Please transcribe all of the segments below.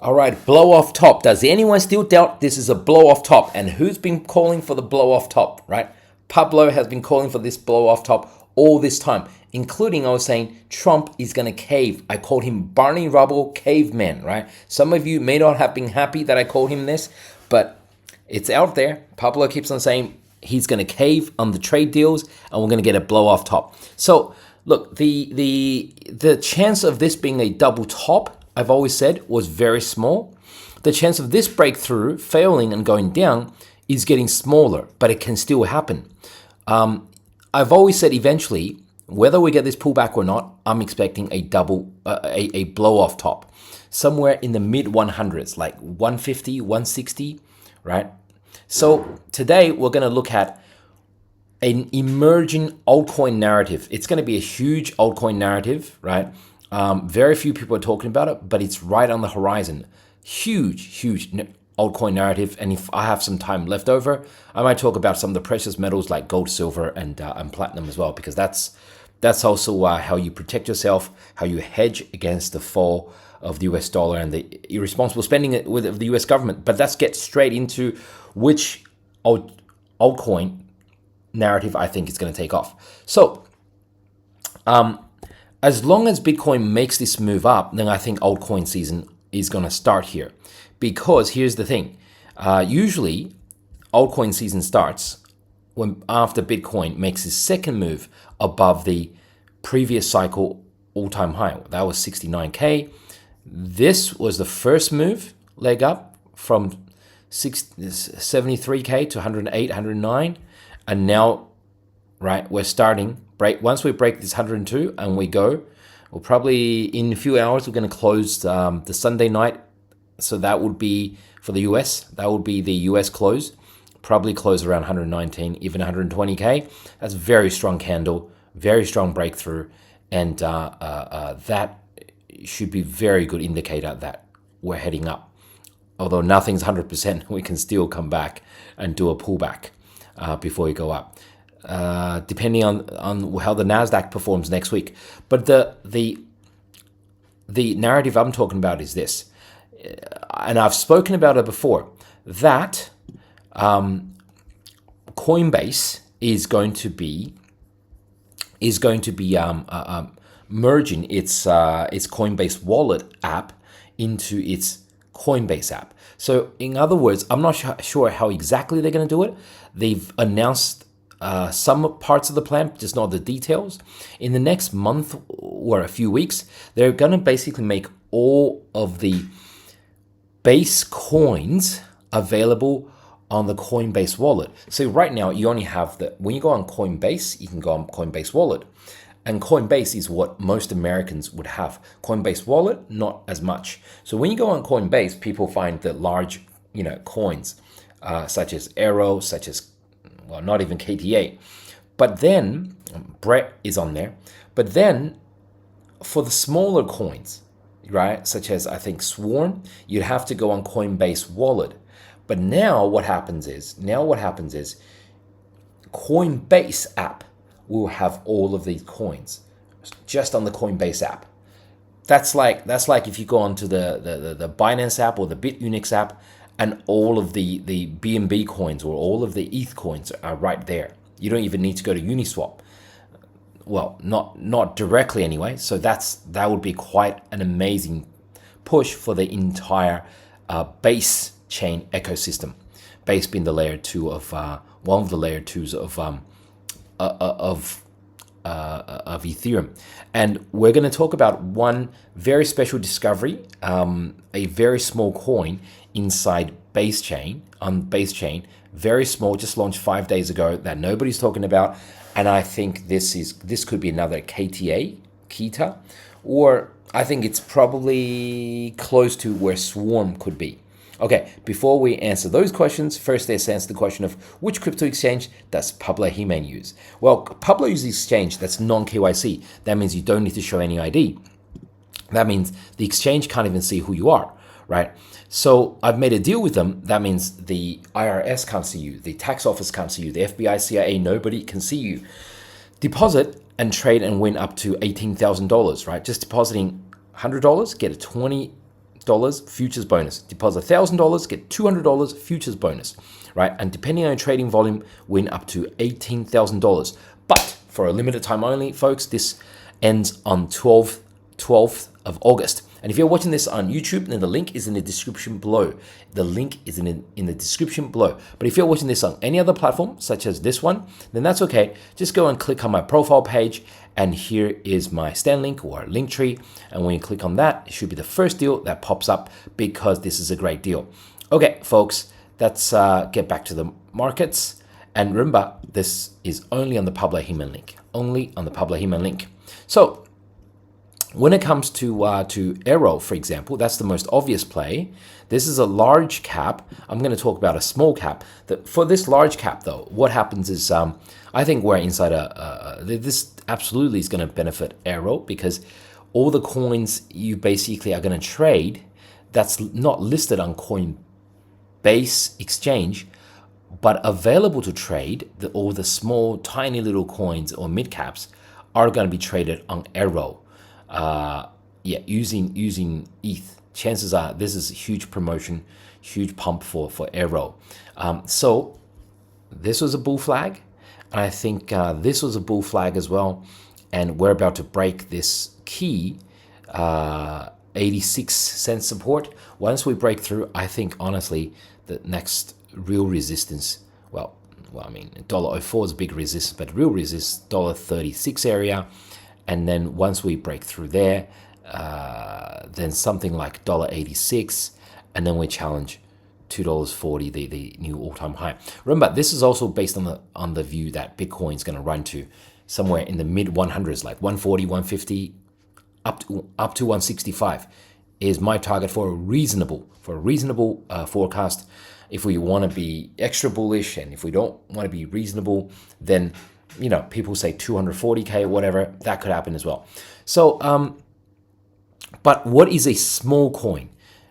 All right, blow off top. Does anyone still doubt this is a blow off top? And who's been calling for the blow off top, right? Pablo has been calling for this blow off top all this time, including I was saying Trump is going to cave. I called him Barney Rubble caveman, right? Some of you may not have been happy that I called him this, but it's out there. Pablo keeps on saying he's going to cave on the trade deals and we're going to get a blow off top. So look, the chance of this being a double top, I've always said, was very small. The chance of this breakthrough failing and going down is getting smaller, but it can still happen. I've always said eventually, whether we get this pullback or not, I'm expecting a blow off top, somewhere in the mid 100s, like 150, 160, right? So today we're going to look at an emerging altcoin narrative. It's going to be a huge altcoin narrative, right? Very few people are talking about it, but it's right on the horizon. Huge altcoin narrative. And if I have some time left over, I might talk about some of the precious metals like gold, silver, and platinum as well, because that's also how you protect yourself, how you hedge against the fall of the US dollar and the irresponsible spending of the US government. But let's get straight into which altcoin narrative I think is going to take off. So, as long as Bitcoin makes this move up, then I think altcoin season is going to start here. Because here's the thing. Usually, altcoin season starts when after Bitcoin makes its second move above the previous cycle all-time high. That was 69K. This was the first move, leg up, from 73K to 108, 109. And now, right, we're starting. Once we break this 102 and we'll probably in a few hours, we're going to close the Sunday night. So that would be for the US. That would be the US close. Probably close around 119, even 120K. That's a very strong candle, very strong breakthrough. And that should be a very good indicator that we're heading up. Although nothing's 100%, we can still come back and do a pullback before we go up. Depending on how the NASDAQ performs next week. But the narrative I'm talking about is this, and I've spoken about it before, that Coinbase is going to be merging its Coinbase wallet app into its Coinbase app. So in other words, I'm not sure how exactly they're going to do it. They've announced some parts of the plan, just not the details. In the next month or a few weeks, they're going to basically make all of the base coins available on the Coinbase wallet. So right now, you only have when you go on Coinbase, you can go on Coinbase wallet. And Coinbase is what most Americans would have. Coinbase wallet, not as much. So when you go on Coinbase, people find the large, coins, such as Aero, such as, well, not even KTA. But then, Brett is on there. But then, for the smaller coins, right, such as, I think, Swarm, you'd have to go on Coinbase wallet. But now what happens is Coinbase app will have all of these coins just on the Coinbase app. That's like if you go onto the Binance app or the Bitunix app, and all of the BNB coins or all of the ETH coins are right there. You don't even need to go to Uniswap. Well, not directly anyway. So that would be quite an amazing push for the entire Base chain ecosystem. Base being the layer 2 of one of the layer 2s of Ethereum. And we're going to talk about one very special discovery, a very small coin inside Base chain, very small, just launched 5 days ago, that nobody's talking about. And I think this could be another Kita, or I think it's probably close to where Swarm could be. Okay, before we answer those questions, first let's answer the question of which crypto exchange does Pablo He-Man use? Well, Pablo uses exchange that's non-KYC. That means you don't need to show any ID. That means the exchange can't even see who you are, right? So I've made a deal with them. That means the IRS can't see you, the tax office can't see you, the FBI, CIA, nobody can see you. Deposit and trade and win up to $18,000, right? Just depositing $100, get a $20 $200 futures bonus. Deposit $1,000, get $200 futures bonus, right? And depending on your trading volume, win up to $18,000. But for a limited time only, folks, this ends on 12th of August. And if you're watching this on YouTube, then the link is in the description below. The link is in the description below. But if you're watching this on any other platform, such as this one, then that's okay. Just go and click on my profile page, and here is my Stan link or link tree. And when you click on that, it should be the first deal that pops up because this is a great deal. Okay, folks, let's get back to the markets. And remember, this is only on the Pablo Heman link. Only on the Pablo Heman link. So when it comes to Aero, for example, that's the most obvious play. This is a large cap. I'm going to talk about a small cap. For this large cap, though, what happens is I think we're inside this absolutely is going to benefit Aero because all the coins you basically are going to trade that's not listed on Coinbase exchange, but available to trade, all the small, tiny little coins or mid caps are going to be traded on Aero. Using ETH. Chances are this is a huge promotion, huge pump for Aero. So this was a bull flag, and I think this was a bull flag as well. And we're about to break this key 86 cent support. Once we break through, I think honestly the next real resistance, well, I mean $1.04 is a big resistance, but real resistance $1.36 area. And then once we break through there, then something like $1.86, and then we challenge $2.40, the new all-time high. Remember, this is also based on the view that Bitcoin is going to run to somewhere in the mid 100s, like 140, 150, up to 165 is my target for a reasonable forecast. If we want to be extra bullish, and if we don't want to be reasonable, then people say 240K or whatever, that could happen as well. So, but what is a small coin?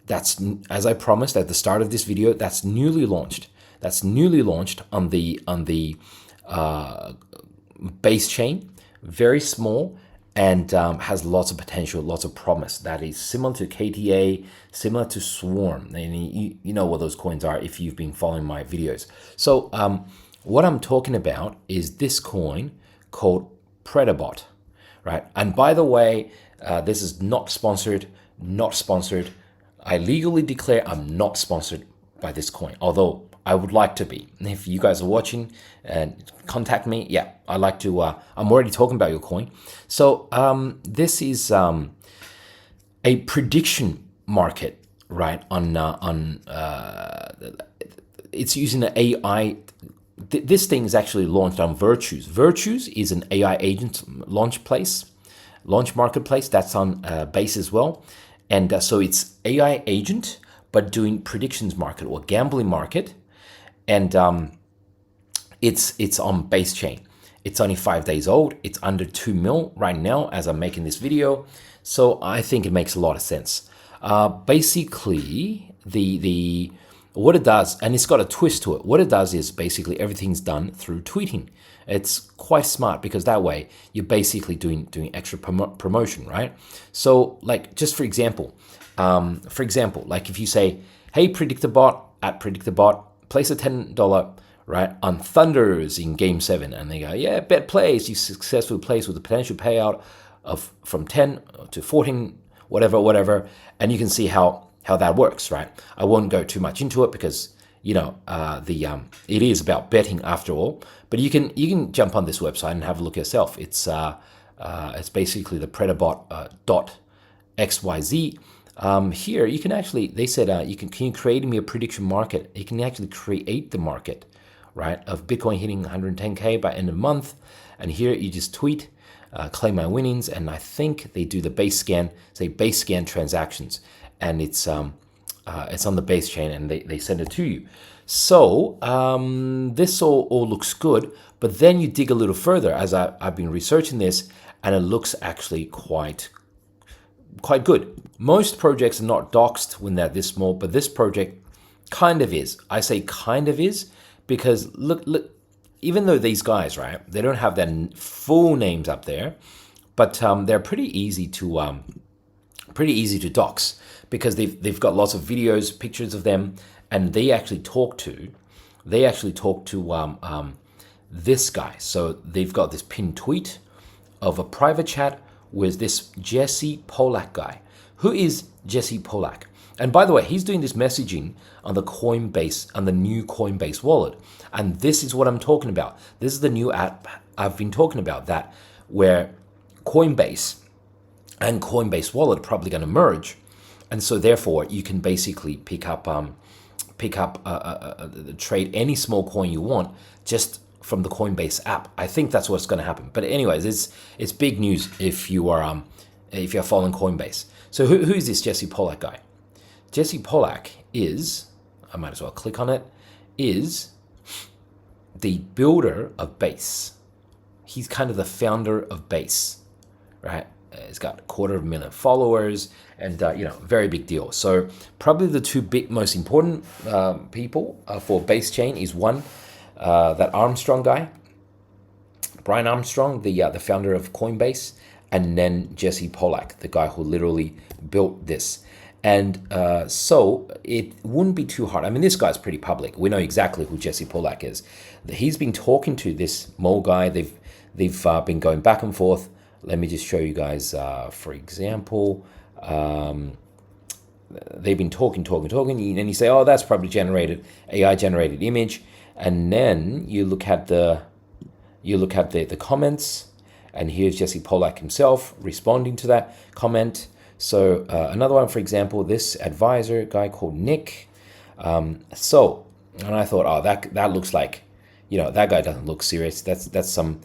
That's, as I promised at the start of this video, that's newly launched. That's newly launched on the base chain, very small, and has lots of potential, lots of promise. That is similar to KTA, similar to Swarm. And you know what those coins are if you've been following my videos. So, what I'm talking about is this coin called PrediBot, right? And by the way, this is not sponsored, I legally declare I'm not sponsored by this coin, although I would like to be. And if you guys are watching and contact me, yeah, I'd like to, I'm already talking about your coin. So this is a prediction market, right? It's using the AI. This thing is actually launched on Virtues. Virtues is an AI agent launch marketplace that's on Base as well. And so it's AI agent, but doing predictions market or gambling market. And it's on Base chain. It's only 5 days old. It's under 2 mil right now as I'm making this video. So I think it makes a lot of sense. Basically, what it does, and it's got a twist to it. What it does is basically everything's done through tweeting. It's quite smart because that way you're basically doing extra promotion, right? So like just for example, like if you say, hey, PredictorBot at PredictorBot, place a $10 right on Thunders in Game 7, and they go, yeah, bet plays, you successfully place with a potential payout of from 10 to 14, whatever, and you can see how that works, right? I won't go too much into it because it is about betting after all. But you can jump on this website and have a look yourself. It's basically the PrediBot .xyz. Here you can actually, they said can you create me a prediction market? You can actually create the market, right, of Bitcoin hitting 110K by end of month. And here you just tweet, claim my winnings, and I think they do the base scan transactions, and it's on the base chain, and they send it to you. So this all looks good, but then you dig a little further, as I've been researching this, and it looks actually quite good. Most projects are not doxed when they're this small, but this project kind of is. I say kind of is because look, even though these guys, right, they don't have their full names up there, but they're pretty easy to pretty easy to dox because they've got lots of videos, pictures of them, and they actually talk to this guy. So they've got this pinned tweet of a private chat with this Jesse Pollack guy. Who is Jesse Pollack? And by the way, he's doing this messaging on the Coinbase, on the new Coinbase wallet. And this is what I'm talking about. This is the new app I've been talking about, that where Coinbase and Coinbase wallet are probably going to merge. And so therefore you can basically trade any small coin you want just from the Coinbase app. I think that's what's going to happen. But anyways, it's big news if you are following Coinbase. So who is this Jesse Pollack guy? Jesse Pollack is, I might as well click on it, is the builder of Base. He's kind of the founder of Base, right? He's got 250,000 followers, and very big deal. So probably the two most important people for Base Chain is one, that Armstrong guy, Brian Armstrong, the founder of Coinbase, and then Jesse Pollack, the guy who literally built this. And so it wouldn't be too hard. I mean, this guy's pretty public. We know exactly who Jesse Pollack is. He's been talking to this Mo guy. They've been going back and forth. Let me just show you guys, for example, they've been talking, and you say, oh, that's probably AI generated image. And then you look at the comments, and here's Jesse Pollack himself responding to that comment. So another one, for example, this advisor guy called Nick. And I thought, oh, that looks like, that guy doesn't look serious. That's some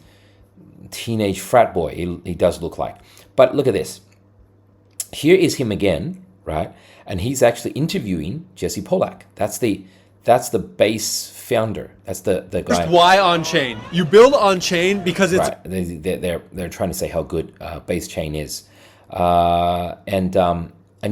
teenage frat boy. He does look like. But look at this. Here is him again, right? And he's actually interviewing Jesse Pollack. That's the Base founder. That's the guy. Just why on chain? You build on chain because it's right. They're trying to say how good Base Chain is. And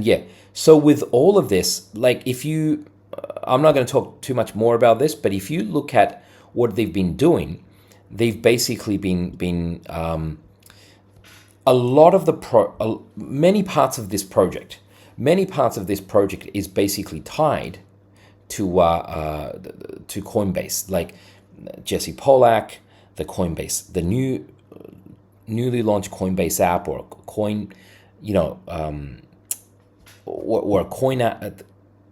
yeah, so with all of this, like I'm not going to talk too much more about this, but if you look at what they've been doing, they've basically been a lot of many parts of this project is basically tied to Coinbase, like Jesse Pollack, the Coinbase, the newly launched Coinbase app, or Coin, or Coin app,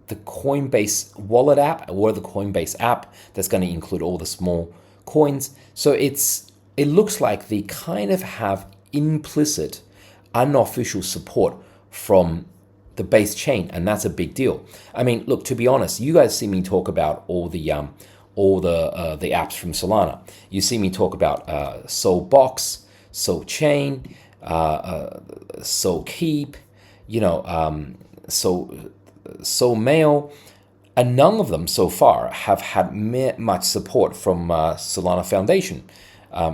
the Coinbase wallet app, or the Coinbase app that's going to include all the small coins. So it looks like they kind of have implicit, unofficial support from the Base Chain, and that's a big deal. I mean, look, to be honest, you guys see me talk about all the apps from Solana. You see me talk about Soulbox, SoulChain, SoulKeep, SoulMail, and none of them so far have had much support from Solana Foundation.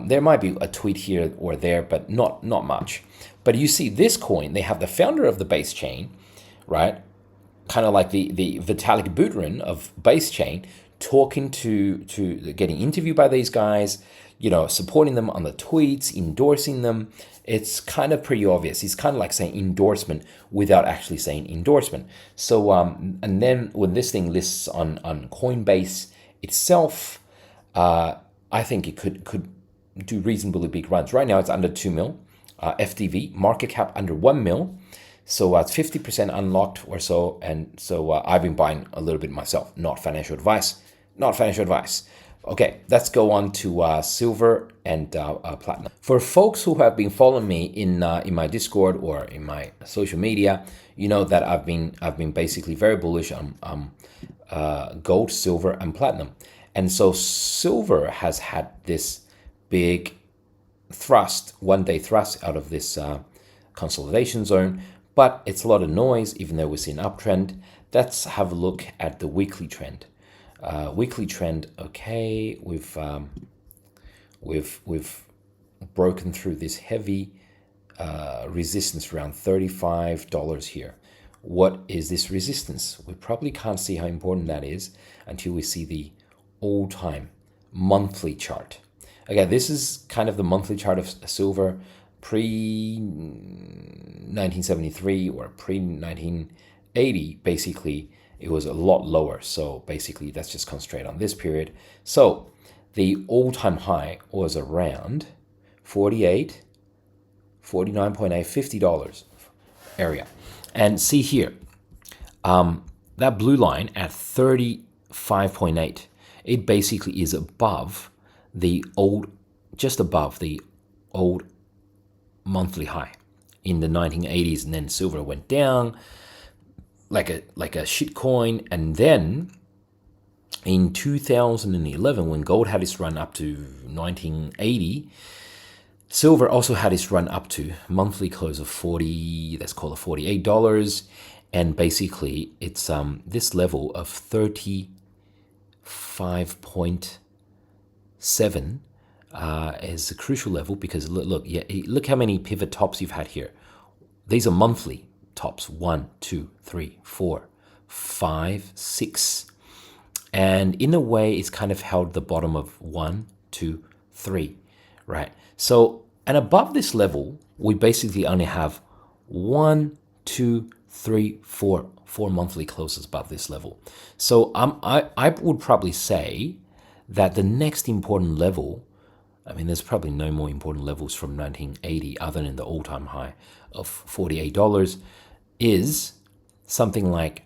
There might be a tweet here or there, but not much. But you see this coin, they have the founder of the Base Chain, right? Kind of like the Vitalik Buterin of Base Chain, talking to getting interviewed by these guys, supporting them on the tweets, endorsing them. It's kind of pretty obvious. He's kind of like saying endorsement without actually saying endorsement. So, and then when this thing lists on Coinbase itself, I think it could do reasonably big runs. Right now, it's under 2 mil. FDV, market cap under 1 mil. So it's 50% unlocked or so. And so I've been buying a little bit myself. Not financial advice. Okay, let's go on to silver and platinum. For folks who have been following me in my Discord or in my social media, you know that I've been basically very bullish on gold, silver, and platinum. And so silver has had this big one-day thrust out of this consolidation zone, but it's a lot of noise, even though we see an uptrend. Let's have a look at the weekly trend. Weekly trend, okay, we've broken through this heavy resistance around $35 here. What is this resistance? We probably can't see how important that is until we see the all-time monthly chart. Again, this is kind of the monthly chart of silver. pre-1973 or pre-1980, basically, it was a lot lower. So basically, let's just concentrate on this period. So the all-time high was around 48, 49.8, $50 area. And see here, that blue line at 35.8, it basically is above just above the old monthly high in the 1980s, and then silver went down like a shit coin. And then in 2011, when gold had its run up to 1980, silver also had its run up to monthly close of 40, let's call it $48. And basically it's this level of 35.7 is a crucial level, because look how many pivot tops you've had here. These are monthly tops: 1, 2, 3, 4, 5, 6. And in a way, it's kind of held the bottom of 1, 2, 3, right? So, and above this level, we basically only have 1, 2, 3, 4 monthly closes above this level. So I would probably say that the next important level, I mean, there's probably no more important levels from 1980 other than the all-time high of $48, is something like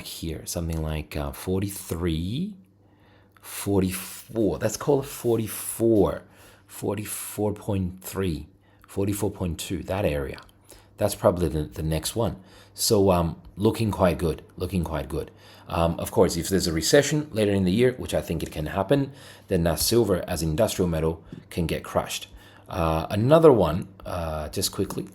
here, something like 43, 44. Let's call it 44, 44.3, 44.2, that area. That's probably the next one. So looking quite good, Of course, if there's a recession later in the year, which I think it can happen, then silver as industrial metal can get crushed. Another one, just quickly,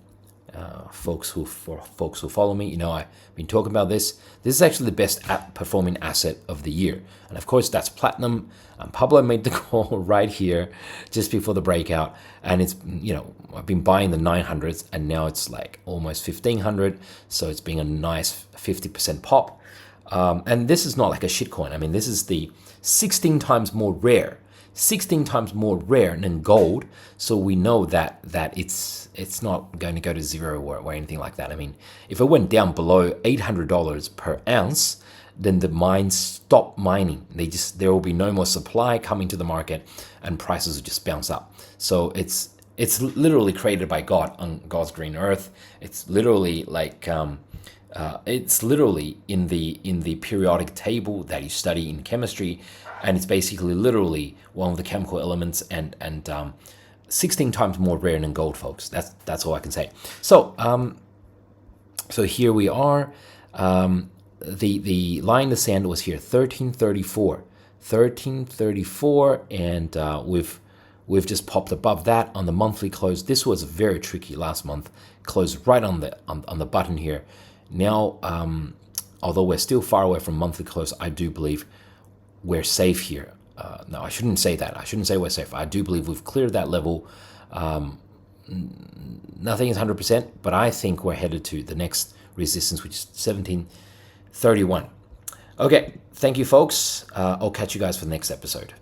folks who follow me, I've been talking about this. This is actually the best performing asset of the year, and of course that's platinum. Pablo made the call right here just before the breakout, and it's I've been buying the 900s, and now it's like almost 1500, so it's been a nice 50% pop. And this is not like a shitcoin. I mean, this is the 16 times more rare than gold. So we know that it's not going to go to zero or anything like that. I mean, if it went down below $800 per ounce, then the mines stop mining. There will be no more supply coming to the market, and prices will just bounce up. So it's literally created by God on God's green earth. It's literally like it's literally in the periodic table that you study in chemistry, and it's basically literally one of the chemical elements, and 16 times more rare than gold, folks. That's all I can say. So so here we are. The line in the sand was here, 1334, and we've just popped above that on the monthly close. This was very tricky last month, closed right on the button here. Now, although we're still far away from monthly close, I do believe we're safe here. No, I shouldn't say that. I shouldn't say we're safe. I do believe we've cleared that level. Nothing is 100%, but I think we're headed to the next resistance, which is 1731. Okay, thank you, folks. I'll catch you guys for the next episode.